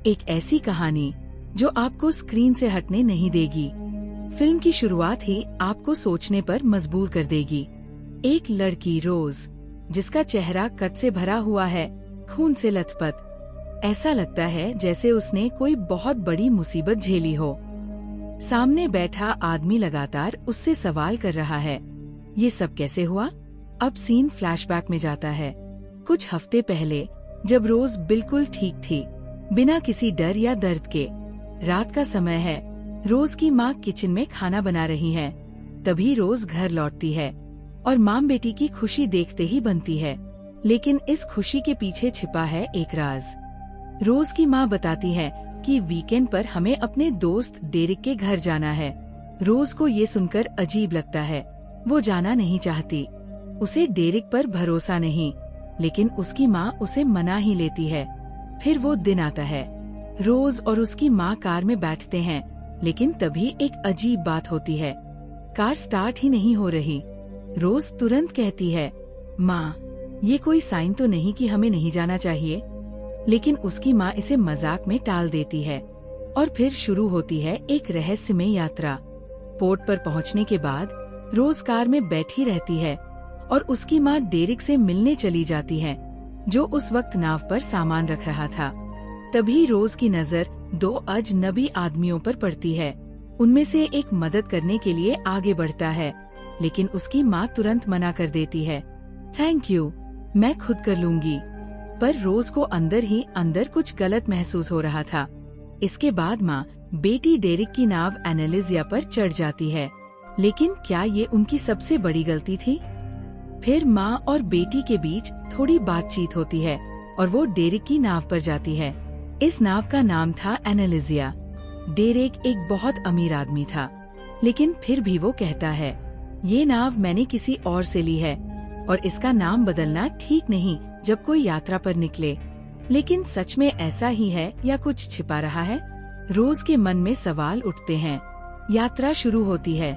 एक ऐसी कहानी जो आपको स्क्रीन से हटने नहीं देगी। फिल्म की शुरुआत ही आपको सोचने पर मजबूर कर देगी। एक लड़की रोज, जिसका चेहरा कट से भरा हुआ है, खून से लथपथ। ऐसा लगता है जैसे उसने कोई बहुत बड़ी मुसीबत झेली हो। सामने बैठा आदमी लगातार उससे सवाल कर रहा है, ये सब कैसे हुआ? अब सीन फ्लैशबैक में जाता है। कुछ हफ्ते पहले, जब रोज बिल्कुल ठीक थी, बिना किसी डर या दर्द के। रात का समय है, रोज की माँ किचन में खाना बना रही हैं। तभी रोज घर लौटती है और माँ बेटी की खुशी देखते ही बनती है। लेकिन इस खुशी के पीछे छिपा है एक राज। रोज की माँ बताती है कि वीकेंड पर हमें अपने दोस्त डेरिक के घर जाना है। रोज को ये सुनकर अजीब लगता है। वो जाना नहीं चाहती, उसे डेरिक पर भरोसा नहीं, लेकिन उसकी माँ उसे मना ही लेती है। फिर वो दिन आता है। रोज और उसकी माँ कार में बैठते हैं, लेकिन तभी एक अजीब बात होती है। कार स्टार्ट ही नहीं हो रही। रोज तुरंत कहती है, माँ, ये कोई साइन तो नहीं कि हमें नहीं जाना चाहिए? लेकिन उसकी माँ इसे मजाक में टाल देती है। और फिर शुरू होती है एक रहस्यमय यात्रा। पोर्ट पर पहुँचने के बाद रोज कार में बैठी रहती है और उसकी माँ डेरिक से मिलने चली जाती है, जो उस वक्त नाव पर सामान रख रहा था। तभी रोज की नजर दो अजनबी आदमियों पर पड़ती है। उनमें से एक मदद करने के लिए आगे बढ़ता है, लेकिन उसकी माँ तुरंत मना कर देती है। थैंक यू, मैं खुद कर लूंगी। पर रोज को अंदर ही अंदर कुछ गलत महसूस हो रहा था। इसके बाद माँ बेटी डेरिक की नाव एनालिजिया पर चढ़ जाती है। लेकिन क्या ये उनकी सबसे बड़ी गलती थी? फिर माँ और बेटी के बीच थोड़ी बातचीत होती है और वो डेरिक की नाव पर जाती है। इस नाव का नाम था एनालिजिया। डेरिक एक बहुत अमीर आदमी था, लेकिन फिर भी वो कहता है, ये नाव मैंने किसी और से ली है और इसका नाम बदलना ठीक नहीं जब कोई यात्रा पर निकले। लेकिन सच में ऐसा ही है या कुछ छिपा रहा है? रोज के मन में सवाल उठते हैं। यात्रा शुरू होती है।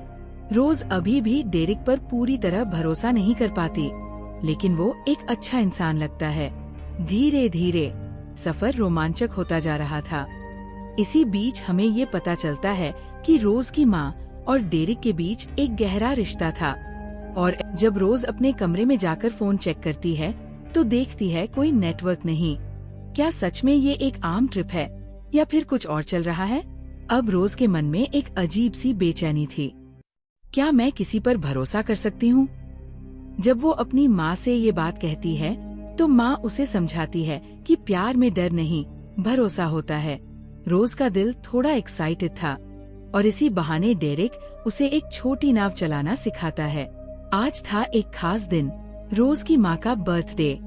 रोज अभी भी डेरिक पर पूरी तरह भरोसा नहीं कर पाती, लेकिन वो एक अच्छा इंसान लगता है। धीरे धीरे सफर रोमांचक होता जा रहा था। इसी बीच हमें ये पता चलता है कि रोज की माँ और डेरिक के बीच एक गहरा रिश्ता था। और जब रोज अपने कमरे में जाकर फोन चेक करती है, तो देखती है कोई नेटवर्क नहीं। क्या सच में ये एक आम ट्रिप है या फिर कुछ और चल रहा है? अब रोज के मन में एक अजीब सी बेचैनी थी। क्या मैं किसी पर भरोसा कर सकती हूँ? जब वो अपनी माँ से ये बात कहती है, तो माँ उसे समझाती है कि प्यार में डर नहीं, भरोसा होता है। रोज का दिल थोड़ा एक्साइटेड था और इसी बहाने डेरिक उसे एक छोटी नाव चलाना सिखाता है। आज था एक खास दिन, रोज की माँ का बर्थडे।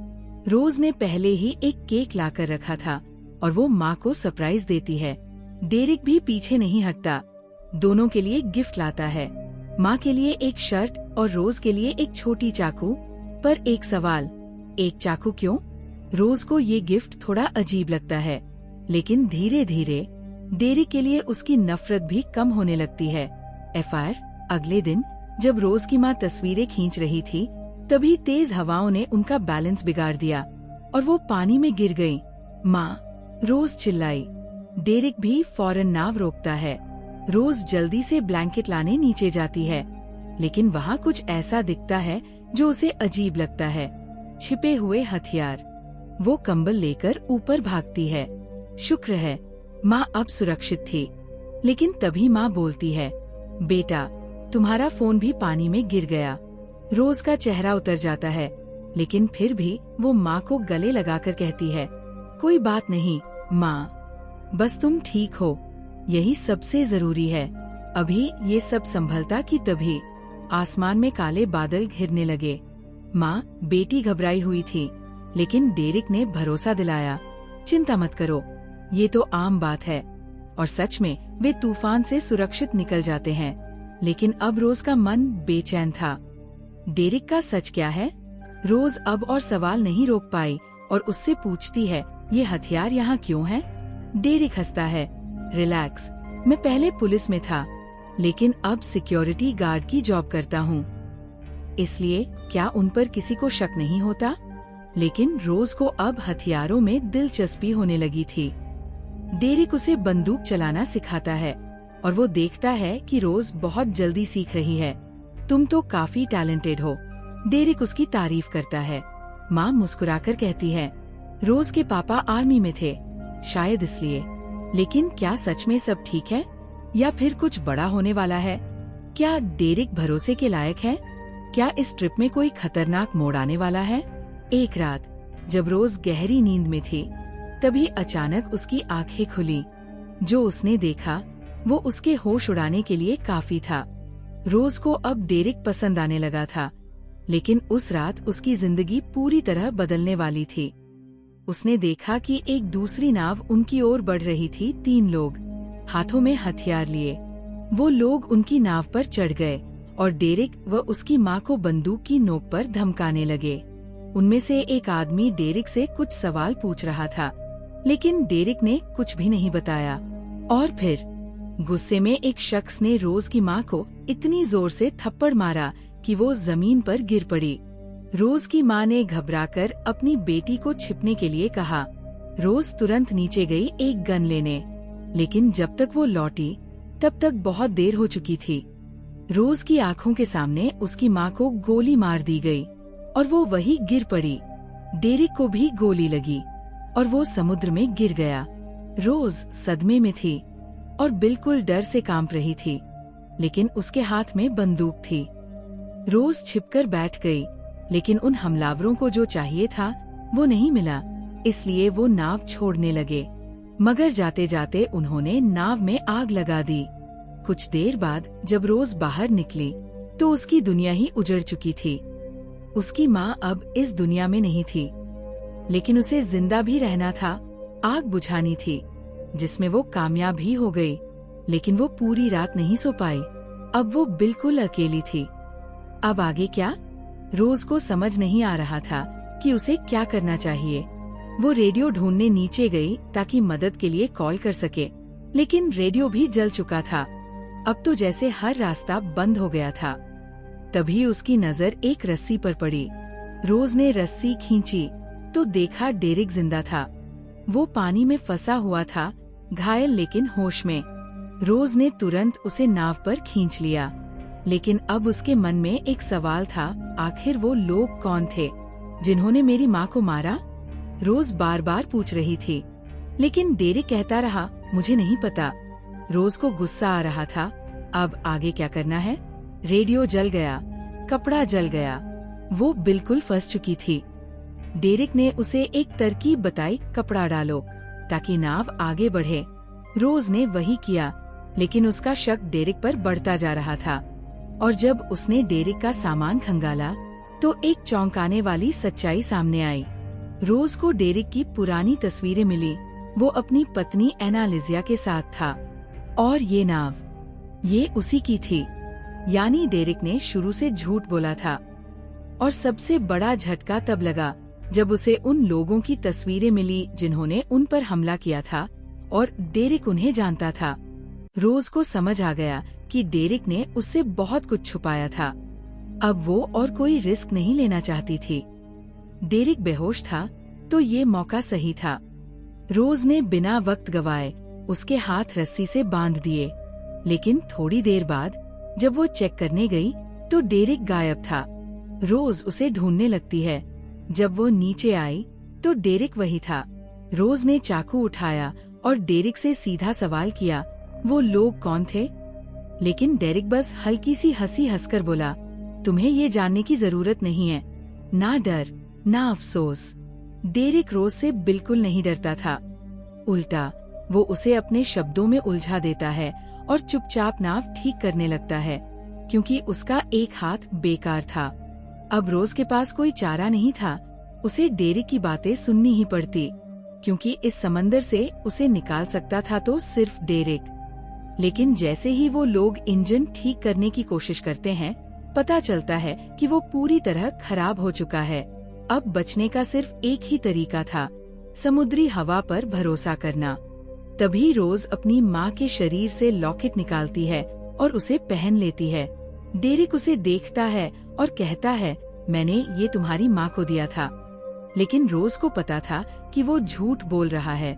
रोज ने पहले ही एक केक लाकर रखा था और वो माँ को सरप्राइज देती है। डेरिक भी पीछे नहीं हटता, दोनों के लिए गिफ्ट लाता है। माँ के लिए एक शर्ट और रोज के लिए एक छोटी चाकू। पर एक सवाल, एक चाकू क्यों? रोज को ये गिफ्ट थोड़ा अजीब लगता है, लेकिन धीरे धीरे डेरिक के लिए उसकी नफरत भी कम होने लगती है। FR अगले दिन, जब रोज की माँ तस्वीरें खींच रही थी, तभी तेज हवाओं ने उनका बैलेंस बिगाड़ दिया और वो पानी में गिर गई। माँ, रोज चिल्लाई। डेरिक भी फौरन नाव रोकता है। रोज जल्दी से ब्लैंकेट लाने नीचे जाती है, लेकिन वहाँ कुछ ऐसा दिखता है जो उसे अजीब लगता है। छिपे हुए हथियार। वो कंबल लेकर ऊपर भागती है। शुक्र है, माँ अब सुरक्षित थी। लेकिन तभी माँ बोलती है, बेटा, तुम्हारा फोन भी पानी में गिर गया। रोज का चेहरा उतर जाता है, लेकिन फिर भी वो माँ को गले लगाकर कहती है, कोई बात नहीं माँ, बस तुम ठीक हो, यही सबसे जरूरी है। अभी ये सब संभलता कि तभी आसमान में काले बादल घिरने लगे। माँ बेटी घबराई हुई थी, लेकिन डेरिक ने भरोसा दिलाया, चिंता मत करो, ये तो आम बात है। और सच में वे तूफान से सुरक्षित निकल जाते हैं। लेकिन अब रोज का मन बेचैन था। डेरिक का सच क्या है? रोज अब और सवाल नहीं रोक पाई और उससे पूछती है, ये हथियार यहाँ क्यों है? डेरिक हंसता है, रिलैक्स, मैं पहले पुलिस में था, लेकिन अब सिक्योरिटी गार्ड की जॉब करता हूँ। इसलिए क्या उन पर किसी को शक नहीं होता? लेकिन रोज को अब हथियारों में दिलचस्पी होने लगी थी। डेरिक उसे बंदूक चलाना सिखाता है और वो देखता है कि रोज बहुत जल्दी सीख रही है। तुम तो काफी टैलेंटेड हो, डेरिक उसकी तारीफ करता है। माँ मुस्कुराकर कहती है, रोज के पापा आर्मी में थे, शायद इसलिए। लेकिन क्या सच में सब ठीक है या फिर कुछ बड़ा होने वाला है? क्या डेरिक भरोसे के लायक है? क्या इस ट्रिप में कोई खतरनाक मोड़ आने वाला है? एक रात जब रोज गहरी नींद में थी, तभी अचानक उसकी आंखें खुली। जो उसने देखा वो उसके होश उड़ाने के लिए काफी था। रोज को अब डेरिक पसंद आने लगा था, लेकिन उस रात उसकी जिंदगी पूरी तरह बदलने वाली थी। उसने देखा कि एक दूसरी नाव उनकी ओर बढ़ रही थी। 3 लोग हाथों में हथियार लिए। वो लोग उनकी नाव पर चढ़ गए और डेरिक व उसकी माँ को बंदूक की नोक पर धमकाने लगे। उनमें से एक आदमी डेरिक से कुछ सवाल पूछ रहा था, लेकिन डेरिक ने कुछ भी नहीं बताया। और फिर गुस्से में एक शख्स ने रोज की माँ को इतनी जोर से थप्पड़ मारा कि वो जमीन पर गिर पड़ी। रोज की माँ ने घबराकर अपनी बेटी को छिपने के लिए कहा। रोज तुरंत नीचे गई एक गन लेने, लेकिन जब तक वो लौटी तब तक बहुत देर हो चुकी थी। रोज की आंखों के सामने उसकी माँ को गोली मार दी गई और वो वहीं गिर पड़ी। डेरिक को भी गोली लगी और वो समुद्र में गिर गया। रोज सदमे में थी और बिल्कुल डर से कांप रही थी, लेकिन उसके हाथ में बंदूक थी। रोज छिपकर बैठ गई, लेकिन उन हमलावरों को जो चाहिए था वो नहीं मिला, इसलिए वो नाव छोड़ने लगे। मगर जाते जाते उन्होंने नाव में आग लगा दी। कुछ देर बाद जब रोज बाहर निकली तो उसकी दुनिया ही उजड़ चुकी थी। उसकी माँ अब इस दुनिया में नहीं थी, लेकिन उसे जिंदा भी रहना था। आग बुझानी थी, जिसमें वो कामयाब भी हो गई, लेकिन वो पूरी रात नहीं सो पाई। अब वो बिल्कुल अकेली थी। अब आगे क्या? रोज को समझ नहीं आ रहा था कि उसे क्या करना चाहिए। वो रेडियो ढूंढने नीचे गई ताकि मदद के लिए कॉल कर सके, लेकिन रेडियो भी जल चुका था। अब तो जैसे हर रास्ता बंद हो गया था। तभी उसकी नजर एक रस्सी पर पड़ी। रोज ने रस्सी खींची तो देखा डेरिक जिंदा था। वो पानी में फंसा हुआ था, घायल लेकिन होश में। रोज ने तुरंत उसे नाव पर खींच लिया, लेकिन अब उसके मन में एक सवाल था, आखिर वो लोग कौन थे जिन्होंने मेरी माँ को मारा? रोज बार बार पूछ रही थी, लेकिन डेरिक कहता रहा, मुझे नहीं पता। रोज को गुस्सा आ रहा था। अब आगे क्या करना है? रेडियो जल गया, कपड़ा जल गया, वो बिल्कुल फंस चुकी थी। डेरिक ने उसे एक तरकीब बताई, कपड़ा डालो ताकि नाव आगे बढ़े। रोज ने वही किया, लेकिन उसका शक डेरिक पर बढ़ता जा रहा था। और जब उसने डेरिक का सामान खंगाला तो एक चौंकाने वाली सच्चाई सामने आई। रोज को डेरिक की पुरानी तस्वीरें मिली। वो अपनी पत्नी एनालिजिया के साथ था और ये नाव, ये उसी की थी। यानी डेरिक ने शुरू से झूठ बोला था। और सबसे बड़ा झटका तब लगा जब उसे उन लोगों की तस्वीरें मिली जिन्होंने उन पर हमला किया था, और डेरिक उन्हें जानता था। रोज को समझ आ गया कि डेरिक ने उससे बहुत कुछ छुपाया था। अब वो और कोई रिस्क नहीं लेना चाहती थी। डेरिक बेहोश था तो ये मौका सही था। रोज ने बिना वक्त गवाए उसके हाथ रस्सी से बांध दिए, लेकिन थोड़ी देर बाद जब वो चेक करने गई तो डेरिक गायब था। रोज उसे ढूंढने लगती है। जब वो नीचे आई तो डेरिक वही था। रोज ने चाकू उठाया और डेरिक से सीधा सवाल किया, वो लोग कौन थे? लेकिन डेरिक बस हल्की सी हंसी हंसकर बोला, तुम्हें ये जानने की जरूरत नहीं है। ना डर ना अफसोस। डेरिक रोज से बिल्कुल नहीं डरता था। उल्टा वो उसे अपने शब्दों में उलझा देता है और चुपचाप नाव ठीक करने लगता है, क्योंकि उसका एक हाथ बेकार था। अब रोज के पास कोई चारा नहीं था। उसे डेरिक की बातें सुननी ही पड़ती, क्योंकि इस समंदर से उसे निकाल सकता था तो सिर्फ डेरिक। लेकिन जैसे ही वो लोग इंजन ठीक करने की कोशिश करते हैं, पता चलता है कि वो पूरी तरह खराब हो चुका है। अब बचने का सिर्फ एक ही तरीका था, समुद्री हवा पर भरोसा करना। तभी रोज अपनी माँ के शरीर से लॉकेट निकालती है और उसे पहन लेती है। डेरिक उसे देखता है और कहता है, मैंने ये तुम्हारी माँ को दिया था। लेकिन रोज को पता था कि वो झूठ बोल रहा है।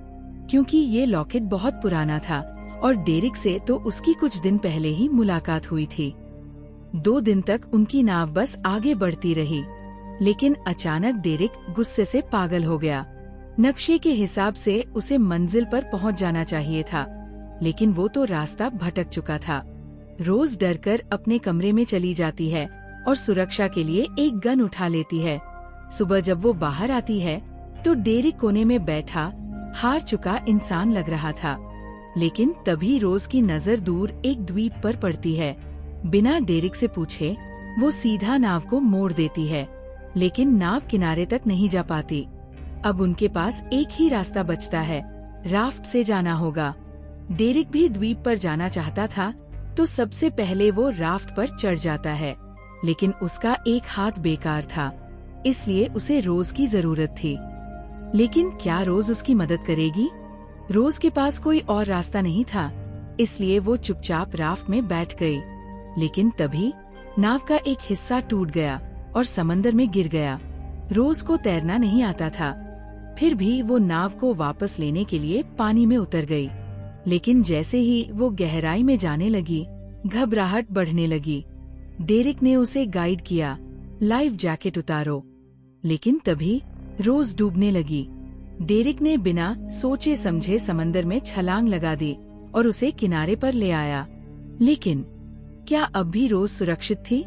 क्योंकि ये लॉकेट बहुत पुराना था और डेरिक से तो उसकी कुछ दिन पहले ही मुलाकात हुई थी। 2 दिन तक उनकी नाव बस आगे बढ़ती रही, लेकिन अचानक डेरिक गुस्से से पागल हो गया। नक्शे के हिसाब से उसे मंजिल पर पहुंच जाना चाहिए था, लेकिन वो तो रास्ता भटक चुका था। रोज डरकर अपने कमरे में चली जाती है और सुरक्षा के लिए एक गन उठा लेती है। सुबह जब वो बाहर आती है तो डेरिक कोने में बैठा हार चुका इंसान लग रहा था। लेकिन तभी रोज की नजर दूर एक द्वीप पर पड़ती है। बिना डेरिक से पूछे वो सीधा नाव को मोड़ देती है, लेकिन नाव किनारे तक नहीं जा पाती। अब उनके पास एक ही रास्ता बचता है, राफ्ट से जाना होगा। डेरिक भी द्वीप पर जाना चाहता था, तो सबसे पहले वो राफ्ट पर चढ़ जाता है, लेकिन उसका एक हाथ बेकार था, इसलिए उसे रोज की जरूरत थी। लेकिन क्या रोज उसकी मदद करेगी? रोज के पास कोई और रास्ता नहीं था, इसलिए वो चुपचाप राफ्ट में बैठ गई। लेकिन तभी नाव का एक हिस्सा टूट गया और समंदर में गिर गया। रोज को तैरना नहीं आता था, फिर भी वो नाव को वापस लेने के लिए पानी में उतर गई। लेकिन जैसे ही वो गहराई में जाने लगी, घबराहट बढ़ने लगी। डेरिक ने उसे गाइड किया, लाइफ जैकेट उतारो। लेकिन तभी रोज डूबने लगी। डेरिक ने बिना सोचे समझे समंदर में छलांग लगा दी और उसे किनारे पर ले आया। लेकिन क्या अब भी रोज सुरक्षित थी?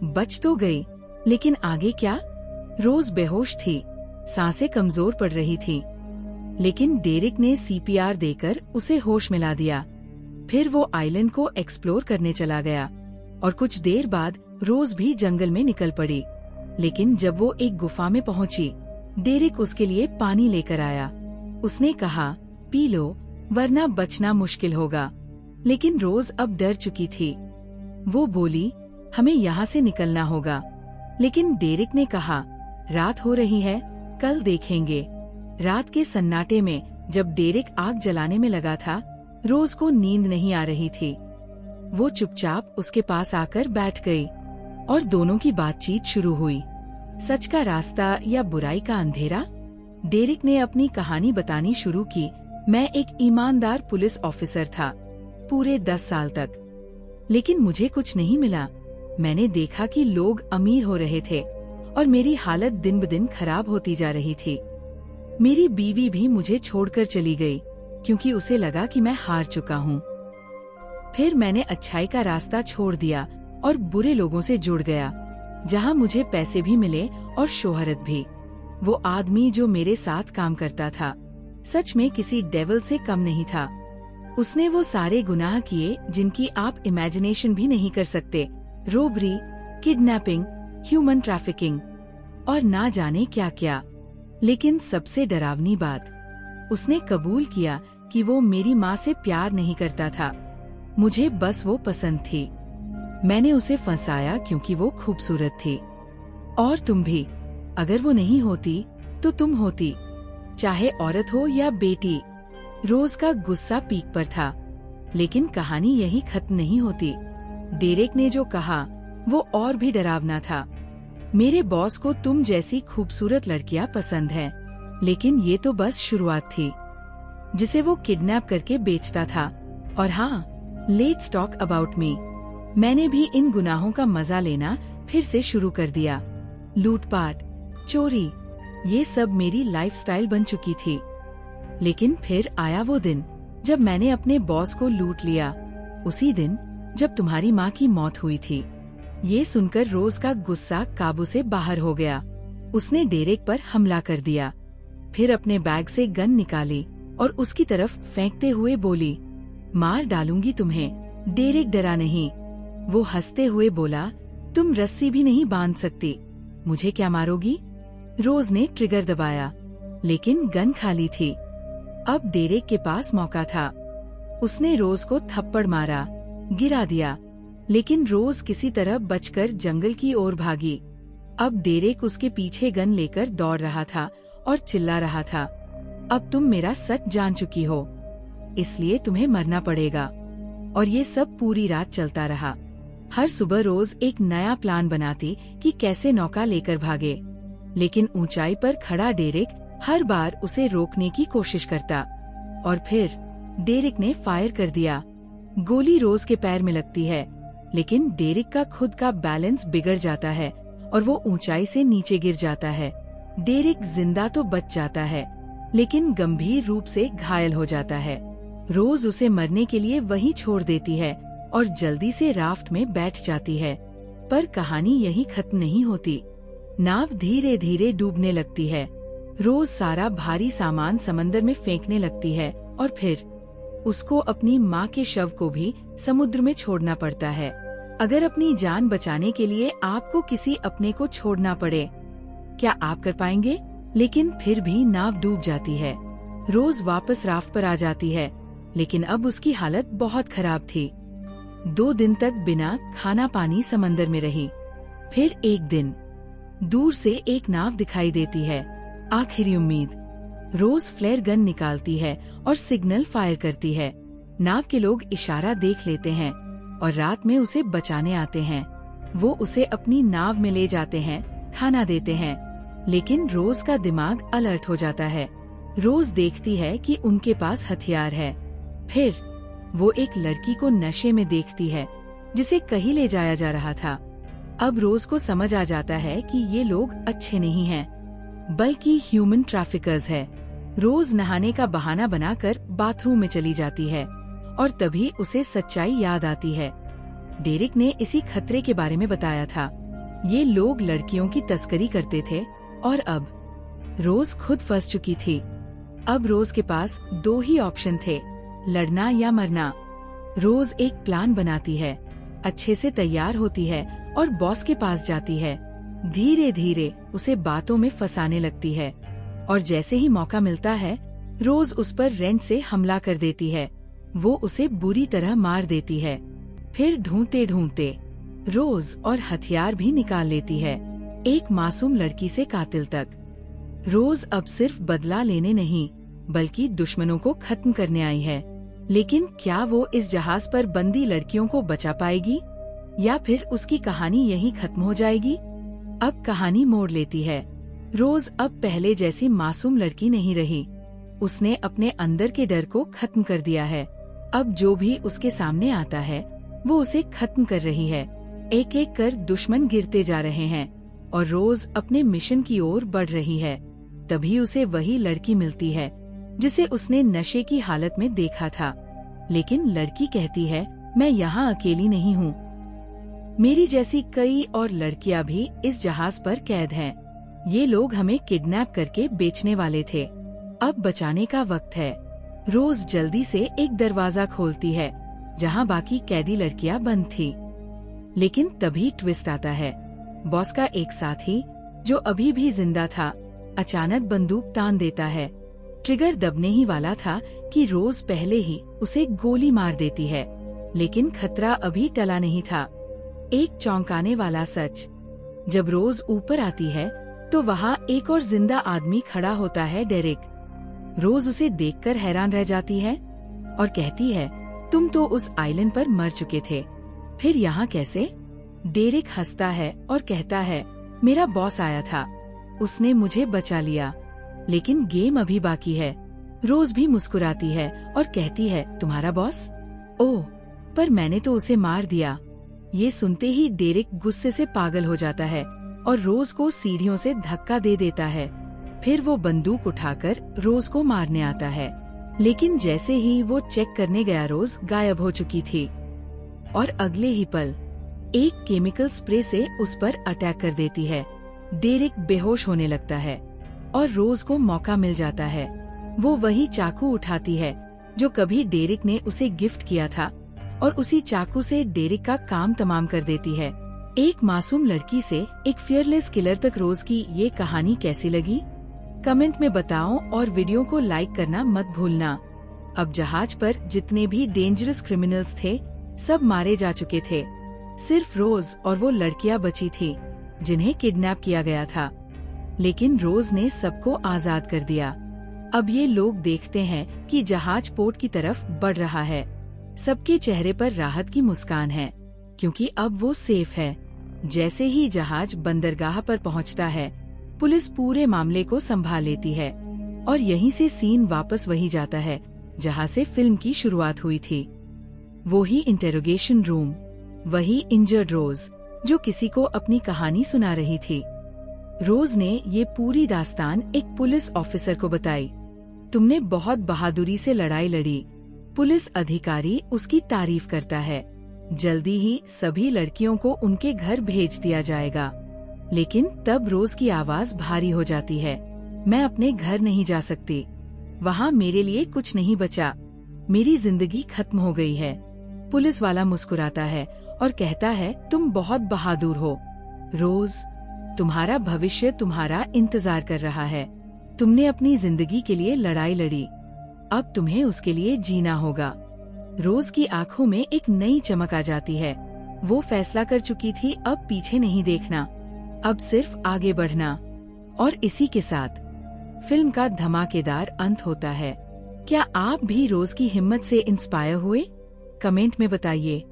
बच तो गई, लेकिन आगे क्या? रोज बेहोश थी, सांसें कमजोर पड़ रही थी। लेकिन डेरिक ने सीपीआर देकर उसे होश मिला दिया। फिर वो आइलैंड को एक्सप्लोर करने चला गया और कुछ देर बाद रोज भी जंगल में निकल पड़ी। लेकिन जब वो एक गुफा में पहुंची, डेरिक उसके लिए पानी लेकर आया। उसने कहा, पी लो, वरना बचना मुश्किल होगा। लेकिन रोज अब डर चुकी थी। वो बोली, हमें यहाँ से निकलना होगा। लेकिन डेरिक ने कहा, रात हो रही है, कल देखेंगे। रात के सन्नाटे में जब डेरिक आग जलाने में लगा था, रोज को नींद नहीं आ रही थी। वो चुपचाप उसके पास आकर बैठ गई और दोनों की बातचीत शुरू हुई। सच का रास्ता या बुराई का अंधेरा? डेरिक ने अपनी कहानी बतानी शुरू की। मैं एक ईमानदार पुलिस ऑफिसर था, पूरे 10 साल तक। लेकिन मुझे कुछ नहीं मिला। मैंने देखा कि लोग अमीर हो रहे थे और मेरी हालत दिन ब दिन खराब होती जा रही थी। मेरी बीवी भी मुझे छोड़कर चली गई, क्योंकि उसे लगा कि मैं हार चुका हूँ। फिर मैंने अच्छाई का रास्ता छोड़ दिया और बुरे लोगों से जुड़ गया, जहाँ मुझे पैसे भी मिले और शोहरत भी। वो आदमी जो मेरे साथ काम करता था, सच में किसी डेविल से कम नहीं था। उसने वो सारे गुनाह किए जिनकी आप इमेजिनेशन भी नहीं कर सकते। रोबरी, किडनैपिंग, ह्यूमन ट्रैफिकिंग और ना जाने क्या क्या। लेकिन सबसे डरावनी बात, उसने कबूल किया कि वो मेरी माँ से प्यार नहीं करता था। मुझे बस वो पसंद थी। मैंने उसे फंसाया क्योंकि वो खूबसूरत थी। और तुम भी, अगर वो नहीं होती तो तुम होती, चाहे औरत हो या बेटी। रोज का गुस्सा पीक पर था, लेकिन कहानी यही खत्म नहीं होती। डेरिक ने जो कहा वो और भी डरावना था। मेरे बॉस को तुम जैसी खूबसूरत लड़कियां पसंद हैं, लेकिन ये तो बस शुरुआत थी, जिसे वो किडनैप करके बेचता था। और हाँ, लेट्स टॉक अबाउट मी। मैंने भी इन गुनाहों का मजा लेना फिर से शुरू कर दिया। लूटपाट, चोरी, ये सब मेरी लाइफस्टाइल बन चुकी थी। लेकिन फिर आया वो दिन जब मैंने अपने बॉस को लूट लिया, उसी दिन जब तुम्हारी माँ की मौत हुई थी। ये सुनकर रोज का गुस्सा काबू से बाहर हो गया। उसने डेरिक पर हमला कर दिया, फिर अपने बैग से गन निकाली और उसकी तरफ फेंकते हुए बोली, मार डालूंगी तुम्हें। डेरिक डरा नहीं। वो हंसते हुए बोला, तुम रस्सी भी नहीं बांध सकती, मुझे क्या मारोगी? रोज ने ट्रिगर दबाया, लेकिन गन खाली थी। अब डेरिक के पास मौका था। उसने रोज को थप्पड़ मारा, गिरा दिया, लेकिन रोज किसी तरह बचकर जंगल की ओर भागी। अब डेरिक उसके पीछे गन लेकर दौड़ रहा था और चिल्ला रहा था, अब तुम मेरा सच जान चुकी हो, इसलिए तुम्हें मरना पड़ेगा। और ये सब पूरी रात चलता रहा। हर सुबह रोज एक नया प्लान बनाती कि कैसे नौका लेकर भागे, लेकिन ऊंचाई पर खड़ा डेरिक हर बार उसे रोकने की कोशिश करता। और फिर डेरिक ने फायर कर दिया। गोली रोज के पैर में लगती है, लेकिन डेरिक का खुद का बैलेंस बिगड़ जाता है और वो ऊंचाई से नीचे गिर जाता है। डेरिक जिंदा तो बच जाता है, लेकिन गंभीर रूप से घायल हो जाता है। रोज उसे मरने के लिए वहीं छोड़ देती है और जल्दी से राफ्ट में बैठ जाती है। पर कहानी यहीं खत्म नहीं होती। नाव धीरे धीरे डूबने लगती है। रोज सारा भारी सामान समंदर में फेंकने लगती है और फिर उसको अपनी माँ के शव को भी समुद्र में छोड़ना पड़ता है। अगर अपनी जान बचाने के लिए आपको किसी अपने को छोड़ना पड़े, क्या आप कर पाएंगे? लेकिन फिर भी नाव डूब जाती है। रोज वापस राफ्ट पर आ जाती है, लेकिन अब उसकी हालत बहुत खराब थी। 2 दिन तक बिना खाना पानी समंदर में रही। फिर एक दिन दूर से एक नाव दिखाई देती है। आखिरी उम्मीद। रोज फ्लेयर गन निकालती है और सिग्नल फायर करती है। नाव के लोग इशारा देख लेते हैं और रात में उसे बचाने आते हैं। वो उसे अपनी नाव में ले जाते हैं, खाना देते हैं, लेकिन रोज का दिमाग अलर्ट हो जाता है। रोज देखती है कि उनके पास हथियार है। फिर वो एक लड़की को नशे में देखती है, जिसे कहीं ले जाया जा रहा था। अब रोज को समझ आ जाता है कि ये लोग अच्छे नहीं हैं, बल्कि ह्यूमन ट्रैफिकर्स है। रोज नहाने का बहाना बनाकर बाथरूम में चली जाती है और तभी उसे सच्चाई याद आती है। डेरिक ने इसी खतरे के बारे में बताया था। ये लोग लड़कियों की तस्करी करते थे और अब रोज खुद फंस चुकी थी। अब रोज के पास 2 ही ऑप्शन थे, लड़ना या मरना। रोज एक प्लान बनाती है, अच्छे से तैयार होती है और बॉस के पास जाती है। धीरे धीरे उसे बातों में फंसाने लगती है और जैसे ही मौका मिलता है, रोज उस पर रेंट से हमला कर देती है। वो उसे बुरी तरह मार देती है। फिर ढूंढते ढूंढते रोज और हथियार भी निकाल लेती है, एक मासूम लड़की से कातिल तक। रोज अब सिर्फ बदला लेने नहीं, बल्कि दुश्मनों को खत्म करने आई है। लेकिन क्या वो इस जहाज पर बंदी लड़कियों को बचा पाएगी, या फिर उसकी कहानी यहीं खत्म हो जाएगी? अब कहानी मोड़ लेती है। रोज अब पहले जैसी मासूम लड़की नहीं रही। उसने अपने अंदर के डर को खत्म कर दिया है। अब जो भी उसके सामने आता है, वो उसे खत्म कर रही है। एक एक कर दुश्मन गिरते जा रहे हैं और रोज अपने मिशन की ओर बढ़ रही है। तभी उसे वही लड़की मिलती है जिसे उसने नशे की हालत में देखा था। लेकिन लड़की कहती है, मैं यहाँ अकेली नहीं हूँ। मेरी जैसी कई और लड़कियाँ भी इस जहाज पर कैद हैं। ये लोग हमें किडनैप करके बेचने वाले थे। अब बचाने का वक्त है। रोज जल्दी से एक दरवाजा खोलती है जहाँ बाकी कैदी लड़कियाँ बंद थी। लेकिन तभी ट्विस्ट आता है। बॉस का एक साथी जो अभी भी जिंदा था, अचानक बंदूक तान देता है। ट्रिगर दबने ही वाला था कि रोज पहले ही उसे गोली मार देती है। लेकिन खतरा अभी टला नहीं था। एक चौंकाने वाला सच। जब रोज ऊपर आती है तो वहाँ एक और जिंदा आदमी खड़ा होता है, डेरिक। रोज उसे देखकर हैरान रह जाती है और कहती है, तुम तो उस आइलैंड पर मर चुके थे, फिर यहाँ कैसे? डेरिक हंसता है और कहता है, मेरा बॉस आया था, उसने मुझे बचा लिया, लेकिन गेम अभी बाकी है। रोज भी मुस्कुराती है और कहती है, तुम्हारा बॉस? ओह, पर मैंने तो उसे मार दिया। ये सुनते ही डेरिक गुस्से से पागल हो जाता है और रोज को सीढ़ियों से धक्का दे देता है। फिर वो बंदूक उठाकर रोज को मारने आता है, लेकिन जैसे ही वो चेक करने गया, रोज गायब हो चुकी थी और अगले ही पल एक केमिकल स्प्रे से उस पर अटैक कर देती है। डेरिक बेहोश होने लगता है और रोज को मौका मिल जाता है। वो वही चाकू उठाती है जो कभी डेरिक ने उसे गिफ्ट किया था और उसी चाकू से डेरिक का काम तमाम कर देती है। एक मासूम लड़की से एक फियरलेस किलर तक रोज की ये कहानी कैसी लगी? कमेंट में बताओ और वीडियो को लाइक करना मत भूलना। अब जहाज पर जितने भी डेंजरस क्रिमिनल्स थे, सब मारे जा चुके थे। सिर्फ रोज और वो लड़कियां बची थी जिन्हें किडनैप किया गया था। लेकिन रोज ने सबको आजाद कर दिया। अब ये लोग देखते हैं कि जहाज पोर्ट की तरफ बढ़ रहा है। सबके चेहरे पर राहत की मुस्कान है, क्योंकि अब वो सेफ है। जैसे ही जहाज बंदरगाह पर पहुंचता है, पुलिस पूरे मामले को संभाल लेती है और यहीं से सीन वापस वही जाता है जहां से फिल्म की शुरुआत हुई थी। वो ही इंटेरोगेशन रूम, वही इंजर्ड रोज जो किसी को अपनी कहानी सुना रही थी। रोज ने ये पूरी दास्तान एक पुलिस ऑफिसर को बताई। तुमने बहुत बहादुरी से लड़ाई लड़ी। पुलिस अधिकारी उसकी तारीफ करता है। जल्दी ही सभी लड़कियों को उनके घर भेज दिया जाएगा। लेकिन तब रोज की आवाज भारी हो जाती है। मैं अपने घर नहीं जा सकती। वहाँ मेरे लिए कुछ नहीं बचा। मेरी जिंदगी खत्म हो गई है। पुलिस वाला मुस्कुराता है और कहता है, तुम बहुत बहादुर हो रोज। तुम्हारा भविष्य तुम्हारा इंतजार कर रहा है। तुमने अपनी जिंदगी के लिए लड़ाई लड़ी। अब तुम्हें उसके लिए जीना होगा। रोज की आंखों में एक नई चमक आ जाती है। वो फैसला कर चुकी थी, अब पीछे नहीं देखना, अब सिर्फ आगे बढ़ना। और इसी के साथ फिल्म का धमाकेदार अंत होता है। क्या आप भी रोज की हिम्मत से इंस्पायर हुए? कमेंट में बताइए।